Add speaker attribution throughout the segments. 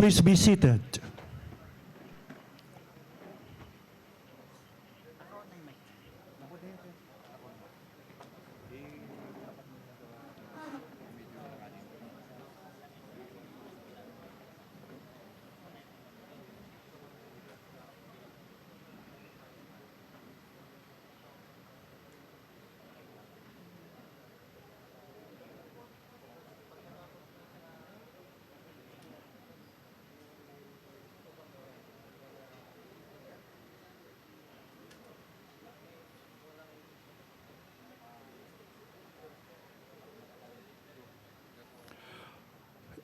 Speaker 1: Please be seated.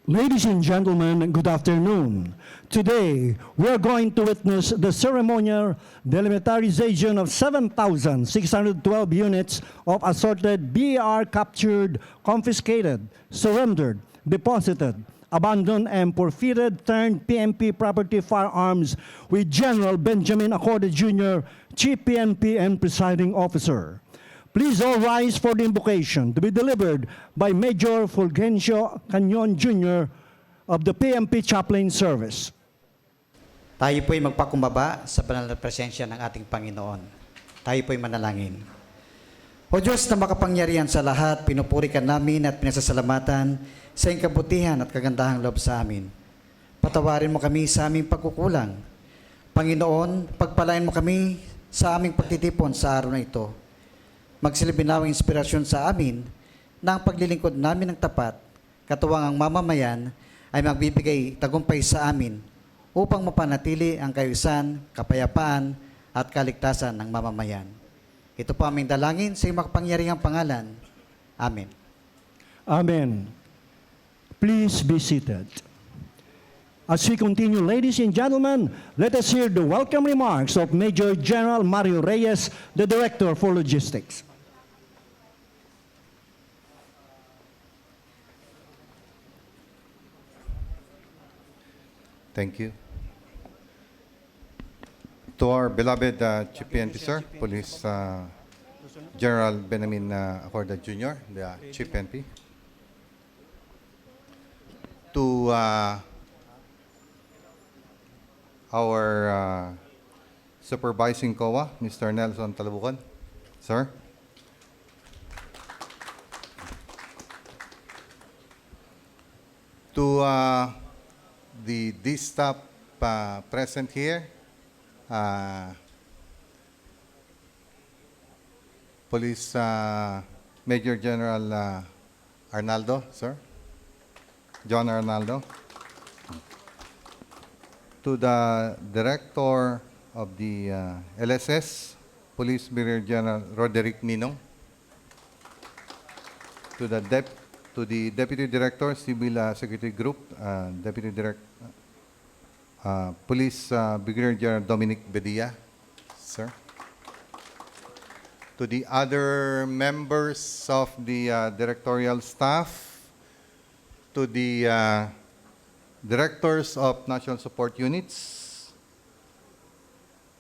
Speaker 1: Ladies and gentlemen, good afternoon. Today, we are going to witness the ceremonial demilitarization of 7,612 units of assorted BR captured, confiscated, surrendered, deposited, abandoned, and forfeited-turned PNP property firearms with General Benjamin ACORDA Jr., Chief PNP and Presiding Officer. Please all rise for the invocation to be delivered by Major Fulgencio Canyon Jr. of the PNP Chaplain Service.
Speaker 2: Tayo po'y magpakumbaba sa banal na presensya ng ating Panginoon. Tayo po'y manalangin. O Diyos na makapangyarihan sa lahat, pinupuri ka namin at pinasasalamatan sa iyong kabutihan at kagandahang loob sa amin. Patawarin mo kami sa aming pagkukulang. Panginoon, pagpalain mo kami sa aming pagtitipon sa araw na ito. Magsilbi nawang inspirasyon sa amin na ang paglilingkod namin ng tapat, katuwang ang mamamayan ay magbibigay tagumpay sa amin upang mapanatili ang kaayusan, kapayapaan at kaligtasan ng mamamayan. Ito po aming dalangin sa iyong makapangyarihang pangalan. Amen.
Speaker 1: Amen. Please be seated. As we continue, ladies and gentlemen, let us hear the welcome remarks of Major General Mario Reyes, the Director for Logistics.
Speaker 3: Thank you. To our beloved Chief PNP, sir, Police General Benjamin ACORDA Jr., the Chief PNP. To our Supervising COA, Mr. Nelson Talabucan, sir. To the D-Staff present here, Police Major General Arnaldo, sir, John Arnaldo. To the Director of the LSS, Police Brigadier General Roderick Minong. To the Deputy Director, Civil Security Group, Deputy Director, Police Brigadier General Dominic Bedia, sir. To the other members of the directorial staff, to the Directors of National Support Units,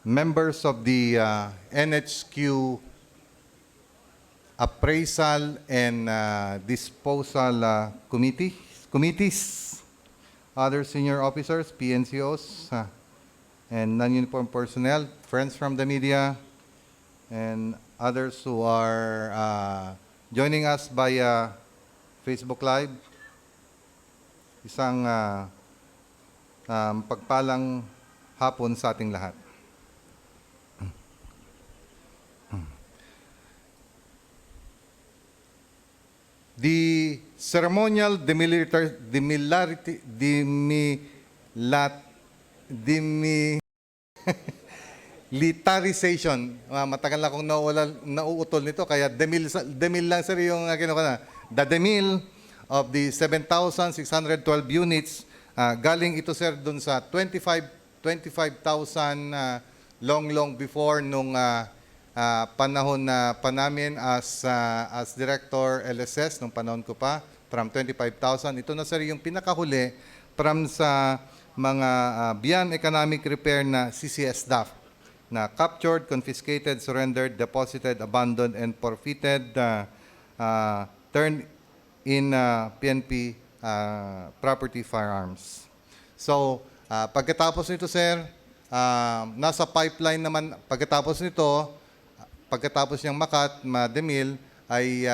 Speaker 3: members of the NHQ Appraisal and Disposal committees, other senior officers, PNCOs, and non-uniformed personnel, friends from the media, and others who are joining us via Facebook Live. Isang pagpalang hapon sa ating lahat. The Ceremonial Demilitarization. Matagal na akong nauutol nito, kaya demil lang sir yung kinuha na. The demil of the 7,612 units, galing ito sir dun sa 25,000 long before nung panahon na namin as Director LSS, nung panahon ko pa, from 25,000. Ito na sir yung pinakahuli from sa mga beyond economic repair na CCSDAF na captured, confiscated, surrendered, deposited, abandoned, and forfeited, turned in PNP property firearms. So, pagkatapos nito, sir, nasa pipeline naman, pagkatapos nito, pagkatapos niyang ma-demil, ay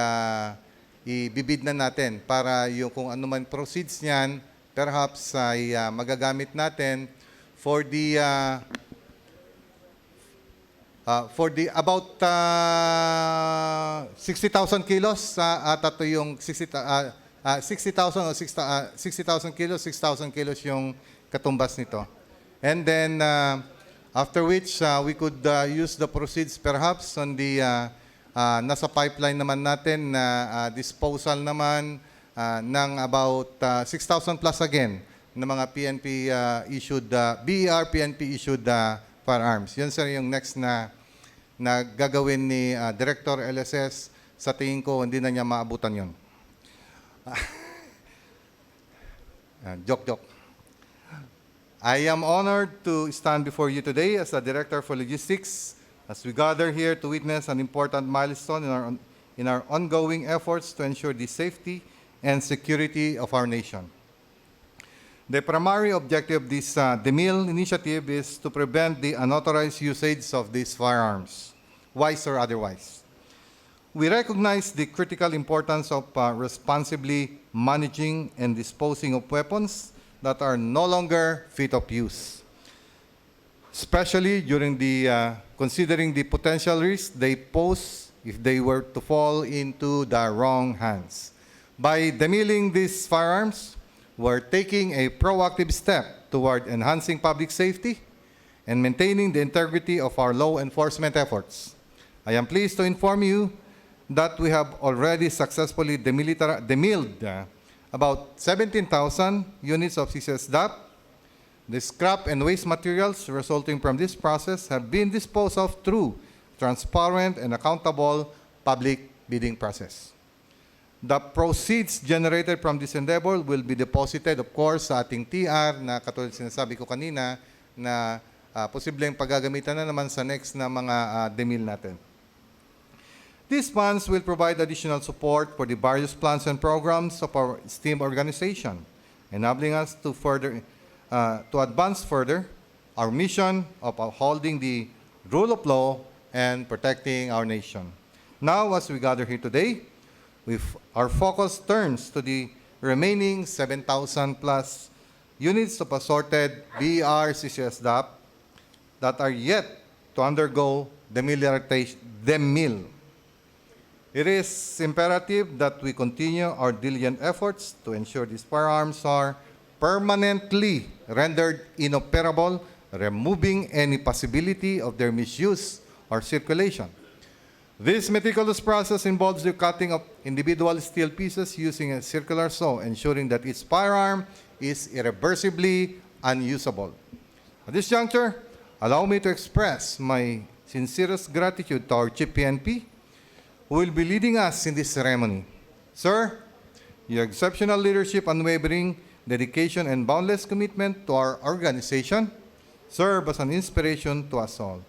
Speaker 3: ibibid na natin para yung kung ano man proceeds niyan, perhaps ay magagamit natin for the about 60,000 kilos at ito yung 60,000 o 60,000 kilos, 6,000 kilos yung katumbas nito. And then after which we could use the proceeds perhaps on the nasa pipeline naman natin na disposal naman ng about 6,000 plus again ng mga PNP issued BER PNP issued firearms. Yun sir yung next na gagawin ni Director LSS. Sa tingin ko hindi na niya maabutan yun. Joke. I am honored to stand before you today as the Director for Logistics as we gather here to witness an important milestone in our ongoing efforts to ensure the safety and security of our nation. The primary objective of this DEMIL initiative is to prevent the unauthorized usage of these firearms, wise or otherwise. We recognize the critical importance of responsibly managing and disposing of weapons that are no longer fit of use, especially during considering the potential risks they pose if they were to fall into the wrong hands. By demilling these firearms, we're taking a proactive step toward enhancing public safety and maintaining the integrity of our law enforcement efforts. I am pleased to inform you that we have already successfully demilled about 17,000 units of CCSDAF. The scrap and waste materials resulting from this process have been disposed of through transparent and accountable public bidding process. The proceeds generated from this endeavor will be deposited, of course, sa ating TR na katulad sinasabi ko kanina na posibleng paggagamitan na naman sa next na mga demil natin. These funds will provide additional support for the various plans and programs of our esteemed organization, enabling us to advance further our mission of upholding the rule of law and protecting our nation. Now, as we gather here today, our focus turns to the remaining 7,000 plus units of assorted BER CCSDAF that are yet to undergo demil. It is imperative that we continue our diligent efforts to ensure these firearms are permanently rendered inoperable, removing any possibility of their misuse or circulation. This meticulous process involves the cutting of individual steel pieces using a circular saw, ensuring that each firearm is irreversibly unusable. At this juncture, allow me to express my sincerest gratitude to our Chief PNP, who will be leading us in this ceremony. Sir, your exceptional leadership, unwavering dedication, and boundless commitment to our organization serve as an inspiration to us all.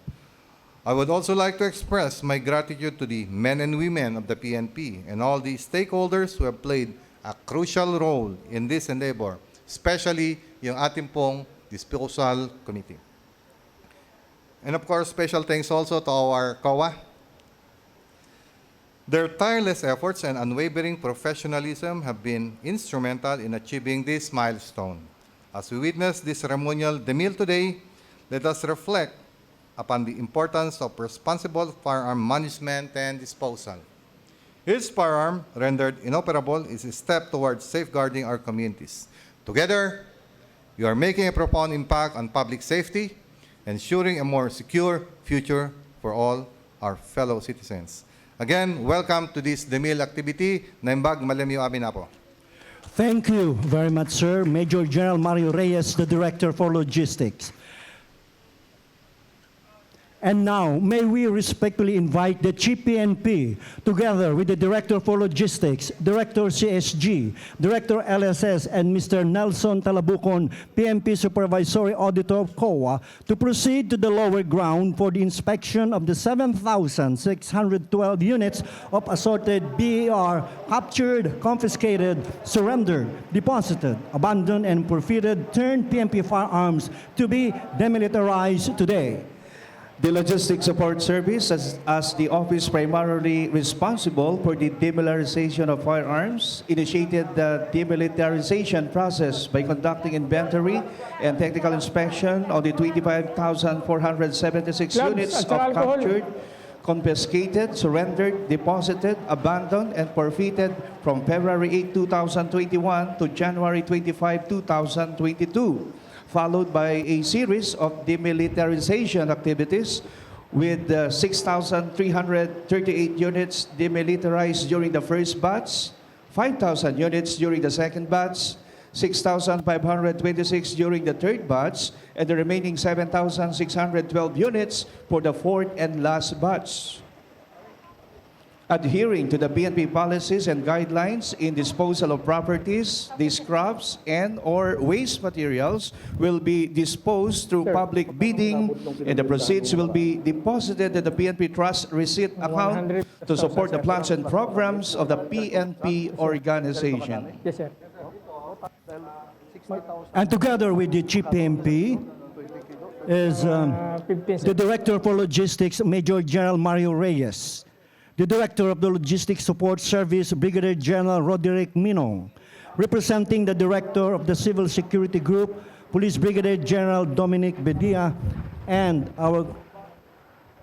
Speaker 3: I would also like to express my gratitude to the men and women of the PNP and all the stakeholders who have played a crucial role in this endeavor, especially yung ating pong disposal committee. And of course, special thanks also to our COA. Their tireless efforts and unwavering professionalism have been instrumental in achieving this milestone. As we witness this ceremonial demil today, let us reflect upon the importance of responsible firearm management and disposal. Each firearm rendered inoperable is a step towards safeguarding our communities. Together, we are making a profound impact on public safety, ensuring a more secure future for all our fellow citizens. Again, welcome to this demil activity. Naimbag malamyo amin na po.
Speaker 1: Thank you very much, sir. Major General Mario Reyes, the Director for Logistics. And now, may we respectfully invite the Chief PNP, together with the Director for Logistics, Director CSG, Director LSS, and Mr. Nelson Talabucon, PNP Supervisory Auditor of COA, to proceed to the lower ground for the inspection of the 7,612 units of assorted BAR captured, confiscated, surrendered, deposited, abandoned, and forfeited-turned PNP firearms to be demilitarized today.
Speaker 4: The Logistics Support Service, as the office primarily responsible for the demilitarization of firearms, initiated the demilitarization process by conducting inventory and technical inspection on the 25,476 units of captured, confiscated, surrendered, deposited, abandoned, and forfeited from February 8, 2021 to January 25, 2022. Followed by a series of demilitarization activities with 6,338 units demilitarized during the first batch, 5,000 units during the second batch, 6,526 during the third batch, and the remaining 7,612 units for the fourth and last batch. Adhering to the PNP policies and guidelines in disposal of properties, these scraps and/or waste materials will be disposed through public bidding, and the proceeds will be deposited in the PNP Trust Receipt account to support the plans and programs of the PNP organization.
Speaker 5: Yes, sir.
Speaker 1: And together with the Chief PNP is the Director for Logistics, Major General Mario Reyes, the Director of the Logistics Support Service, Brigadier General Roderick Minong, representing the Director of the Civil Security Group, Police Brigadier General Dominic Bedia, and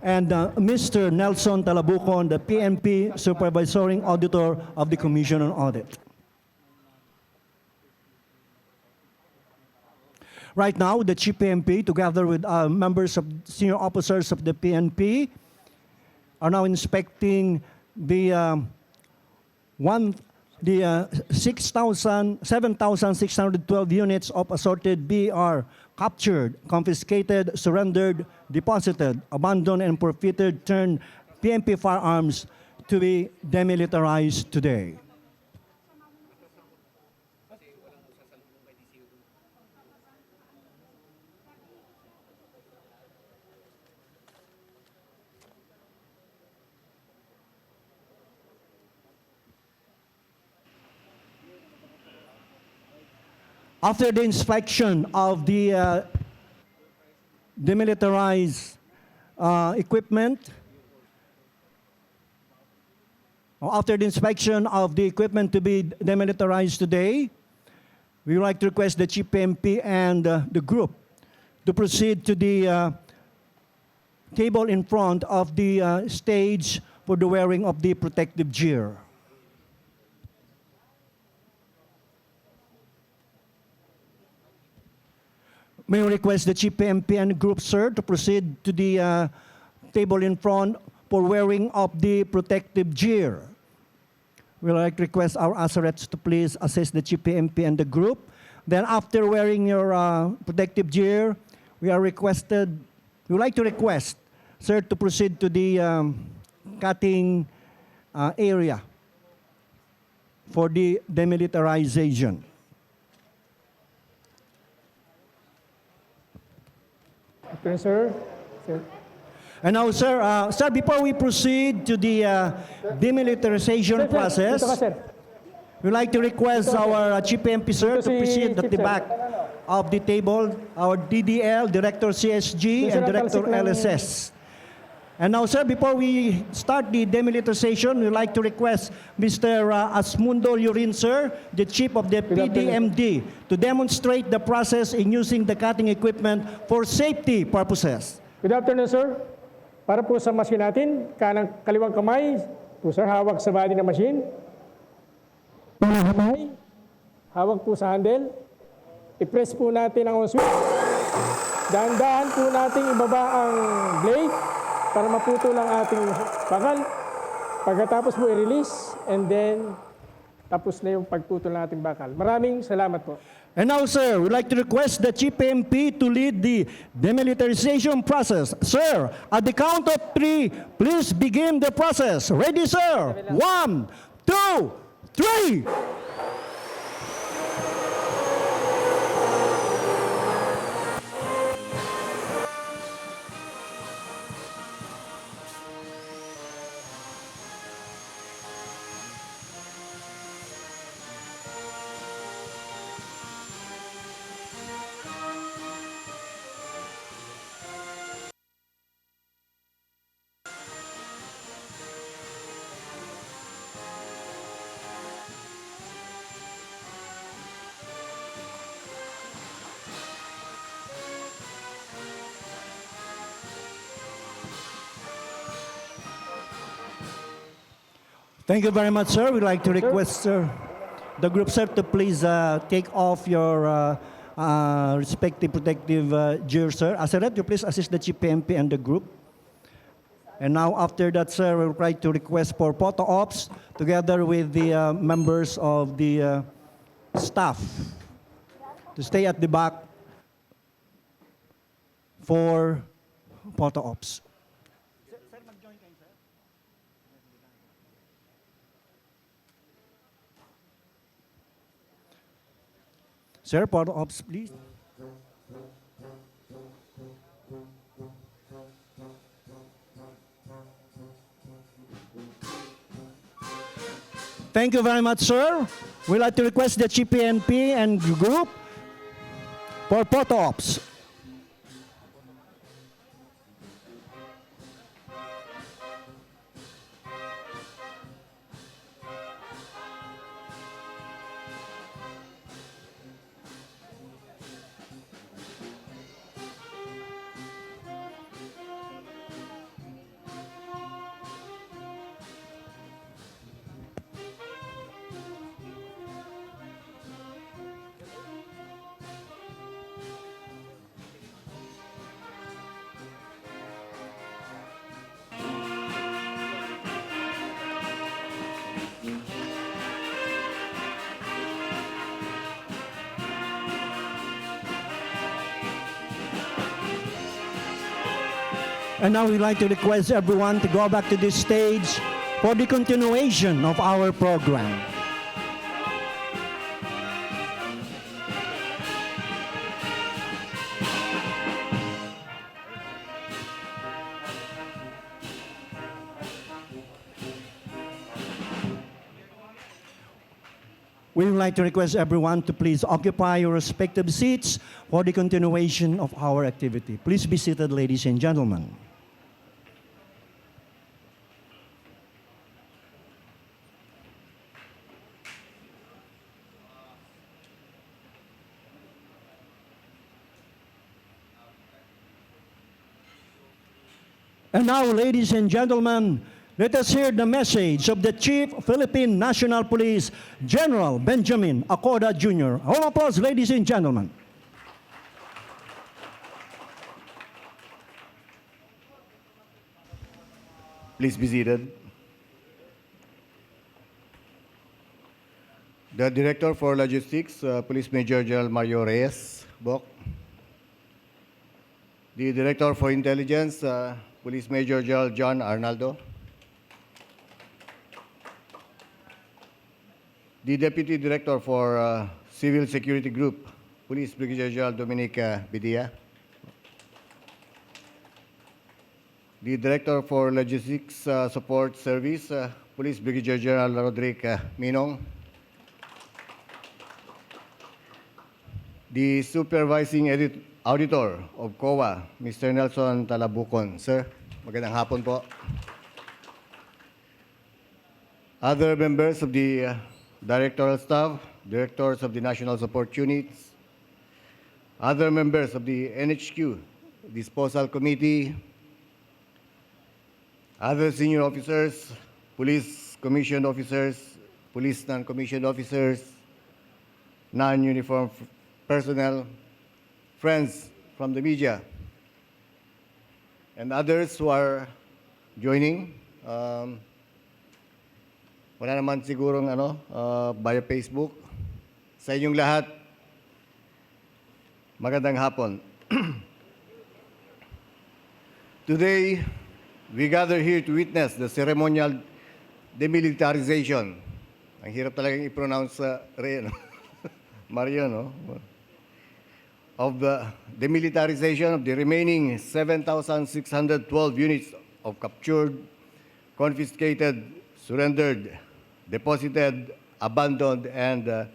Speaker 1: Mr. Nelson Talabucon, the PNP Supervisory Auditor of the Commission on Audit. Right now, the Chief PNP, together with members of senior officers of the PNP, are now inspecting the 7,612 units of assorted BR captured, confiscated, surrendered, deposited, abandoned, and forfeited-turned PNP firearms to be demilitarized today. After the inspection of the demilitarized equipment, or after the inspection of the equipment to be demilitarized today, we would like to request the Chief PNP and the group to proceed to the table in front of the stage for the wearing of the protective gear. May I request the Chief PNP and group, sir, to proceed to the table in front for wearing of the protective gear. We'd like to request our Assoreds to please assist the Chief PNP and the group. Then after wearing your protective gear, we would like to request, sir, to proceed to the cutting area for the demilitarization.
Speaker 5: Okay, sir.
Speaker 1: And now, sir, before we proceed to the demilitarization process, we'd like to request our Chief PNP, sir, to proceed at the back of the table, our DDL, Director CSG, and Director LSS. And now, sir, before we start the demilitarization, we'd like to request Mr. Asmundo Lurin, sir, the Chief of the PDMD, to demonstrate the process in using the cutting equipment for safety purposes.
Speaker 5: Good afternoon, sir. Para po sa machine natin, kaliwang kamay, po sir, hawak sa body ng machine. Unang kamay, hawak po sa handle. I-press po natin ang on switch. Dahan-dahan po natin ibaba ang blade para maputol ang ating bakal. Pagkatapos po i-release, and then tapos na yung pagputol ng ating bakal. Maraming salamat po.
Speaker 1: And now, sir, we'd like to request the Chief PNP to lead the demilitarization process. Sir, at the count of 3, please begin the process. Ready, sir? 1, 2, 3. Thank you very much, sir. We'd like to request, sir, the group, sir, to please take off your respective protective gear, sir. Assorted, you please assist the Chief PNP and the group. And now, after that, sir, we'll try to request for photo ops together with the members of the staff to stay at the back for photo ops. Sir, photo ops, please. Thank you very much, sir. We'd like to request the Chief PNP and group for photo ops. And now we'd like to request everyone to go back to this stage for the continuation of our program. We would like to request everyone to please occupy your respective seats for the continuation of our activity. Please be seated, ladies and gentlemen. And now, ladies and gentlemen, let us hear the message of the Chief Philippine National Police, General Benjamin ACORDA Jr. All applause, ladies and gentlemen.
Speaker 6: Please be seated. The Director for Logistics, Police Major General Mario Reyes, Bok. The Director for Intelligence, Police Major General John Arnaldo. The Deputy Director for Civil Security Group, Police Brigadier General Dominic Bidia. The Director for Logistics Support Service, Police Brigadier General Roderick Minong. The Supervising Auditor of COA, Mr. Nelson Talabucon. Sir, magandang hapon po. Other members of the Directoral Staff, Directors of the National Support Units, other members of the NHQ, Disposal Committee, other senior officers, police commissioned officers, police non-commissioned officers, non-uniformed personnel, friends from the media, and others who are joining. wala naman sigurong via Facebook. Sa inyong lahat, magandang hapon. Today, we gather here to witness the ceremonial demilitarization. Ang hirap talagang i-pronounce sa Mario, no? Of the demilitarization of the remaining 7,612 units of captured, confiscated, surrendered, deposited, abandoned, and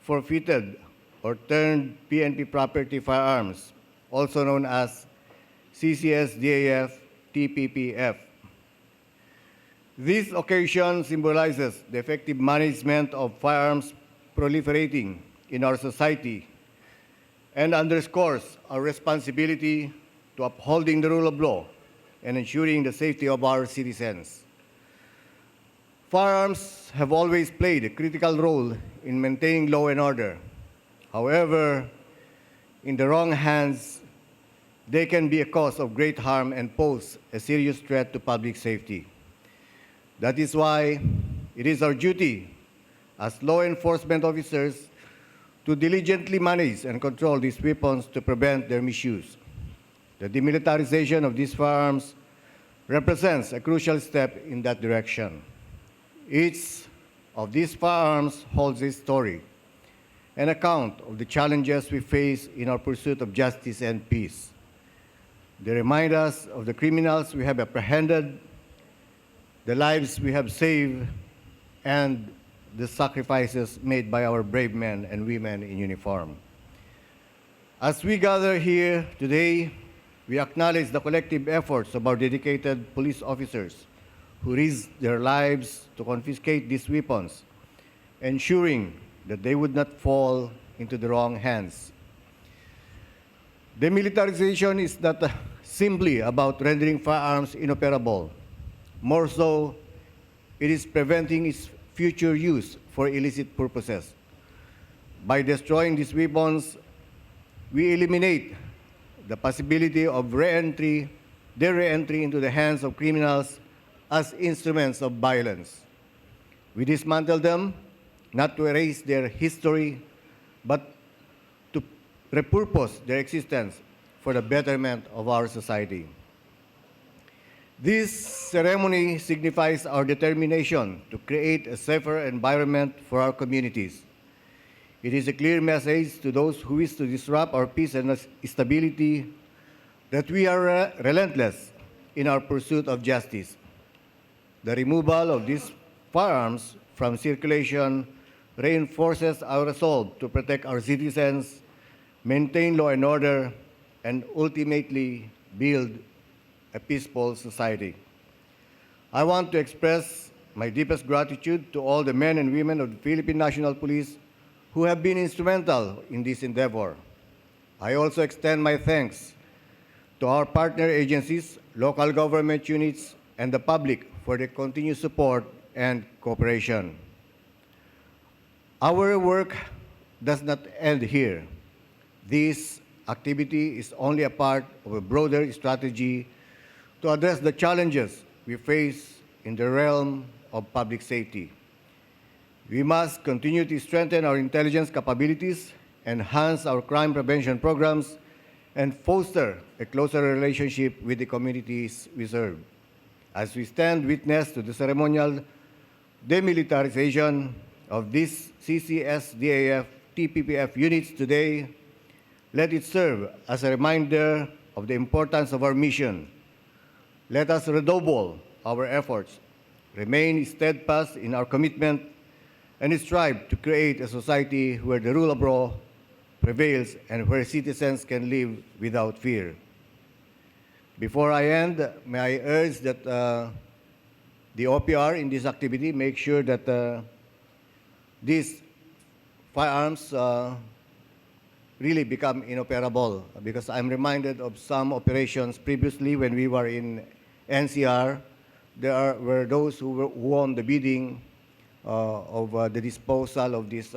Speaker 6: forfeited or turned PNP property firearms, also known as CCSDAF-TPPF. This occasion symbolizes the effective management of firearms proliferating in our society and underscores our responsibility to upholding the rule of law and ensuring the safety of our citizens. Firearms have always played a critical role in maintaining law and order. However, in the wrong hands, they can be a cause of great harm and pose a serious threat to public safety. That is why it is our duty as law enforcement officers to diligently manage and control these weapons to prevent their misuse. The demilitarization of these firearms represents a crucial step in that direction. Each of these firearms holds a story, an account of the challenges we face in our pursuit of justice and peace. They remind us of the criminals we have apprehended, the lives we have saved, and the sacrifices made by our brave men and women in uniform. As we gather here today, we acknowledge the collective efforts of our dedicated police officers who risked their lives to confiscate these weapons, ensuring that they would not fall into the wrong hands. Demilitarization is not simply about rendering firearms inoperable. More so, it is preventing its future use for illicit purposes. By destroying these weapons, we eliminate the possibility of their re-entry into the hands of criminals as instruments of violence. We dismantle them not to erase their history, but to repurpose their existence for the betterment of our society. This ceremony signifies our determination to create a safer environment for our communities. It is a clear message to those who wish to disrupt our peace and stability that we are relentless in our pursuit of justice. The removal of these firearms from circulation reinforces our resolve to protect our citizens, maintain law and order, and ultimately build a peaceful society. I want to express my deepest gratitude to all the men and women of the Philippine National Police who have been instrumental in this endeavor. I also extend my thanks to our partner agencies, local government units, and the public for their continued support and cooperation. Our work does not end here. This activity is only a part of a broader strategy to address the challenges we face in the realm of public safety. We must continue to strengthen our intelligence capabilities, enhance our crime prevention programs, and foster a closer relationship with the communities we serve. As we stand witness to the ceremonial demilitarization of these CCSDAF-TPPF units today, let it serve as a reminder of the importance of our mission. Let us redouble our efforts, remain steadfast in our commitment, and strive to create a society where the rule of law prevails and where citizens can live without fear. Before I end, may I urge that the OPR in this activity make sure that these firearms really become inoperable, because I'm reminded of some operations previously when we were in NCR. There were those who won the bidding of the disposal of these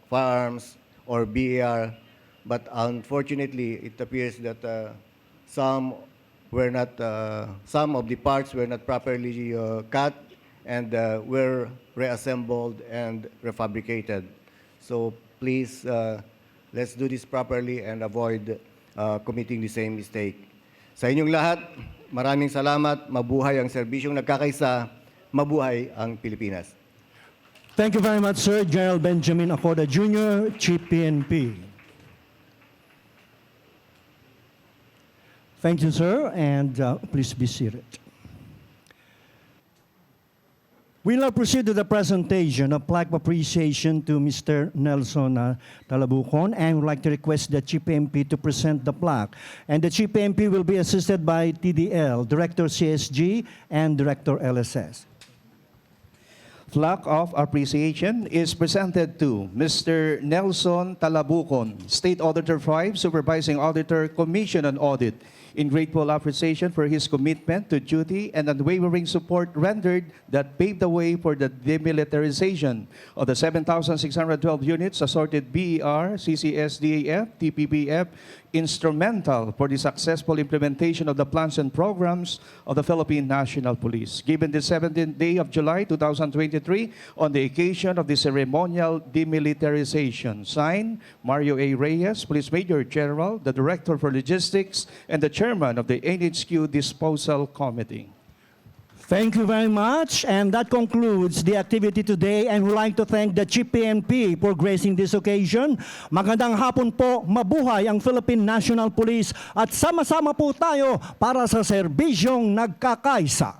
Speaker 6: firearms or BAR, but unfortunately it appears that some of the parts were not properly cut, and were reassembled and refabricated. So please, let's do this properly and avoid committing the same mistake. Sa inyong lahat, maraming salamat. Mabuhay ang serbisyong nagkakaisa. Mabuhay ang Pilipinas.
Speaker 1: Thank you very much, sir. General Benjamin ACORDA Jr., Chief PNP. Thank you, sir, and please be seated. We'll now proceed to the presentation of plaque of appreciation to Mr. Nelson Talabucon, and would like to request the Chief PNP to present the plaque. And the Chief PNP will be assisted by TDL, Director CSG, and Director LSS.
Speaker 4: Plaque of appreciation is presented to Mr. Nelson Talabucon, State Auditor 5, Supervising Auditor, Commission on Audit, in grateful appreciation for his commitment to duty and unwavering support rendered that paved the way for the demilitarization of the 7,612 units assorted BER, CCSDAF-TPPF, instrumental for the successful implementation of the plans and programs of the Philippine National Police. Given the 17th day of July 2023 on the occasion of the Ceremonial Demilitarization. Signed, Mario A. Reyes, Police Major General, the Director for Logistics, and the Chairman of the NHQ Disposal Committee.
Speaker 1: Thank you very much, and that concludes the activity today, and we'd like to thank the Chief PNP for gracing this occasion. Magandang hapon po, mabuhay ang Philippine National Police, at sama-sama po tayo para sa serbisyong nagkakaisa.